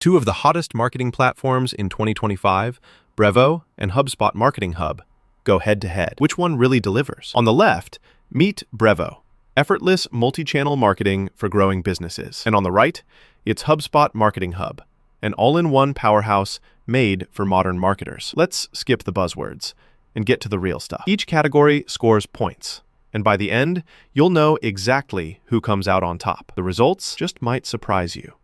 Two of the hottest marketing platforms in 2025, Brevo and HubSpot Marketing Hub, go head-to-head. Which one really delivers? On the left, meet Brevo, effortless multi-channel marketing for growing businesses. And on the right, it's HubSpot Marketing Hub, an all-in-one powerhouse made for modern marketers. Let's skip the buzzwords and get to the real stuff. Each category scores points, and by the end, you'll know exactly who comes out on top. The results just might surprise you.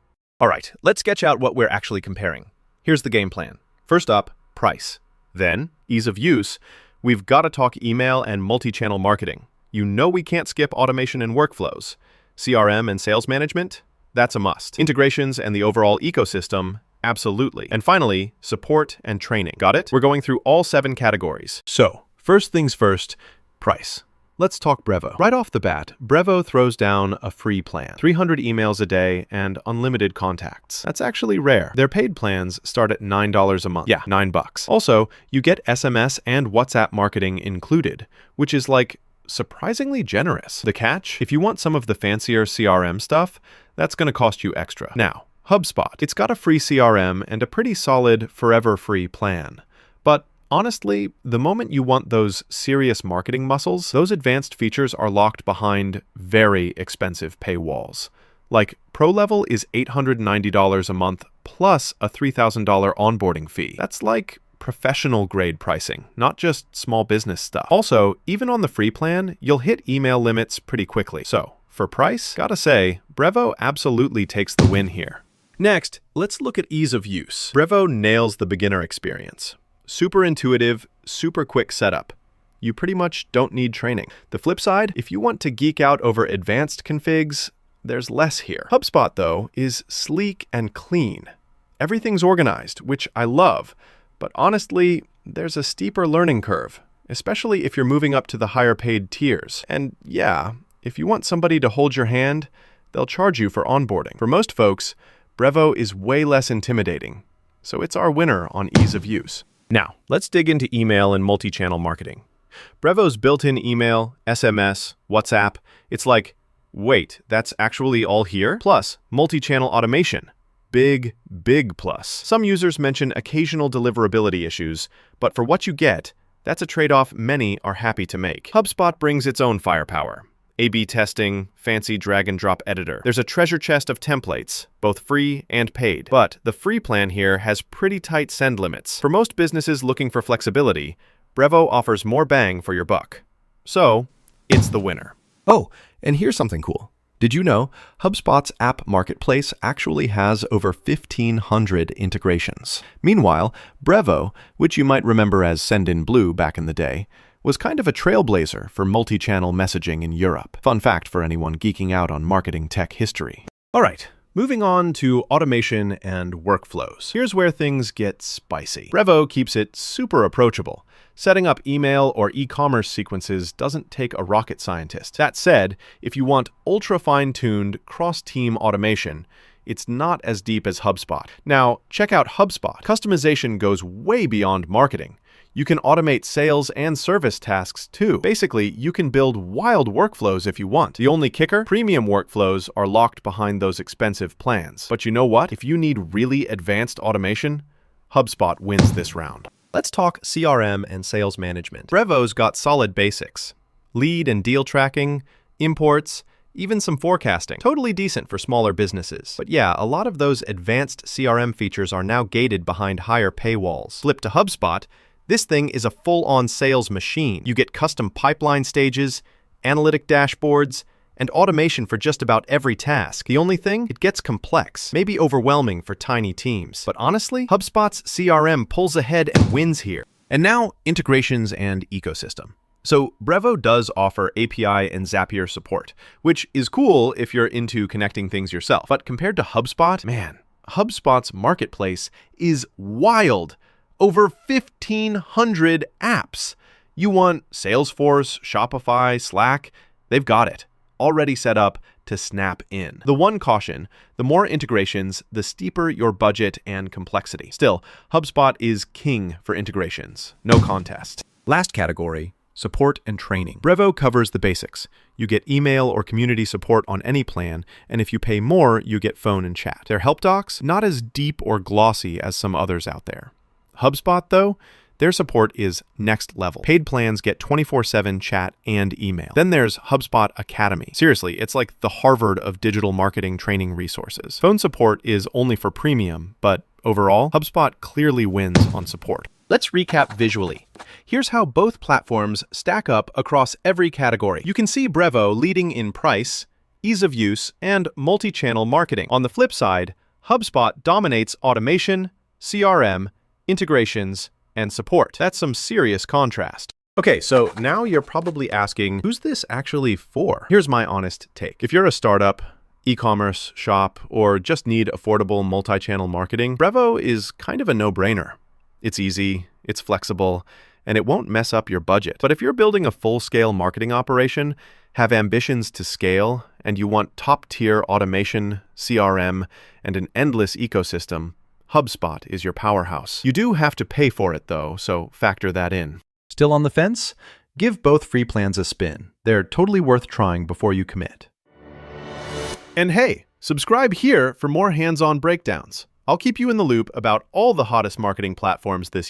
All right, let's sketch out what we're actually comparing. Here's the game plan. First up, price. Then, ease of use. We've got to talk email and multi-channel marketing. You know we can't skip automation and workflows. CRM and sales management? That's a must. Integrations and the overall ecosystem? Absolutely. And finally, support and training. Got it? We're going through all 7 categories. So, first things first, price. Let's talk Brevo. Right off the bat, Brevo throws down a free plan. 300 emails a day and unlimited contacts. That's actually rare. Their paid plans start at $9 a month. Yeah, $9. Also, you get SMS and WhatsApp marketing included, which is like surprisingly generous. The catch? If you want some of the fancier CRM stuff, that's going to cost you extra. Now, HubSpot. It's got a free CRM and a pretty solid forever free plan. But honestly, the moment you want those serious marketing muscles, those advanced features are locked behind very expensive paywalls. Like, Pro level is $890 a month plus a $3,000 onboarding fee. That's like professional grade pricing, not just small business stuff. Also, even on the free plan, you'll hit email limits pretty quickly. So, for price, gotta say, Brevo absolutely takes the win here. Next, let's look at ease of use. Brevo nails the beginner experience. Super intuitive, super quick setup. You pretty much don't need training. The flip side, if you want to geek out over advanced configs, there's less here. HubSpot, though, is sleek and clean. Everything's organized, which I love, but honestly, there's a steeper learning curve, especially if you're moving up to the higher paid tiers. And yeah, if you want somebody to hold your hand, they'll charge you for onboarding. For most folks, Brevo is way less intimidating, so it's our winner on ease of use. Now, let's dig into email and multi-channel marketing. Brevo's built-in email, SMS, WhatsApp, it's like, wait, that's actually all here? Plus, multi-channel automation. Big, big plus. Some users mention occasional deliverability issues, but for what you get, that's a trade-off many are happy to make. HubSpot brings its own firepower. A/B testing, fancy drag-and-drop editor. There's a treasure chest of templates, both free and paid. But the free plan here has pretty tight send limits. For most businesses looking for flexibility, Brevo offers more bang for your buck. So, it's the winner. Oh, and here's something cool. Did you know HubSpot's app marketplace actually has over 1,500 integrations? Meanwhile, Brevo, which you might remember as Send in Blue back in the day, was kind of a trailblazer for multi-channel messaging in Europe. Fun fact for anyone geeking out on marketing tech history. All right, moving on to automation and workflows. Here's where things get spicy. Brevo keeps it super approachable. Setting up email or e-commerce sequences doesn't take a rocket scientist. That said, if you want ultra fine-tuned cross-team automation, it's not as deep as HubSpot. Now, check out HubSpot. Customization goes way beyond marketing. You can automate sales and service tasks too. Basically, you can build wild workflows if you want. The only kicker? Premium workflows are locked behind those expensive plans. But you know what? If you need really advanced automation, HubSpot wins this round. Let's talk CRM and sales management. Brevo's got solid basics. Lead and deal tracking, imports, even some forecasting. Totally decent for smaller businesses. But yeah, a lot of those advanced CRM features are now gated behind higher paywalls. Flip to HubSpot, this thing is a full-on sales machine. You get custom pipeline stages, analytic dashboards, and automation for just about every task. The only thing? It gets complex, maybe overwhelming for tiny teams. But honestly, HubSpot's CRM pulls ahead and wins here. And now, integrations and ecosystem. So Brevo does offer API and Zapier support, which is cool if you're into connecting things yourself. But compared to HubSpot, man, HubSpot's marketplace is wild. Over 1,500 apps. You want Salesforce, Shopify, Slack, they've got it. Already set up to snap in. The one caution, the more integrations, the steeper your budget and complexity. Still, HubSpot is king for integrations. No contest. Last category, Support and training. Brevo covers the basics. You get email or community support on any plan, and if you pay more, you get phone and chat. Their help docs, not as deep or glossy as some others out there. HubSpot, though, their support is next level. Paid plans get 24/7 chat and email. Then there's HubSpot Academy. Seriously, it's like the Harvard of digital marketing training resources. Phone support is only for premium, but overall, HubSpot clearly wins on support. Let's recap visually. Here's how both platforms stack up across every category. You can see Brevo leading in price, ease of use, and multi-channel marketing. On the flip side, HubSpot dominates automation, CRM, integrations, and support. That's some serious contrast. Okay, so now you're probably asking, who's this actually for? Here's my honest take. If you're a startup, e-commerce shop, or just need affordable multi-channel marketing, Brevo is kind of a no-brainer. It's easy, it's flexible, and it won't mess up your budget. But if you're building a full-scale marketing operation, have ambitions to scale, and you want top-tier automation, CRM, and an endless ecosystem, HubSpot is your powerhouse. You do have to pay for it, though, so factor that in. Still on the fence? Give both free plans a spin. They're totally worth trying before you commit. And hey, subscribe here for more hands-on breakdowns. I'll keep you in the loop about all the hottest marketing platforms this year.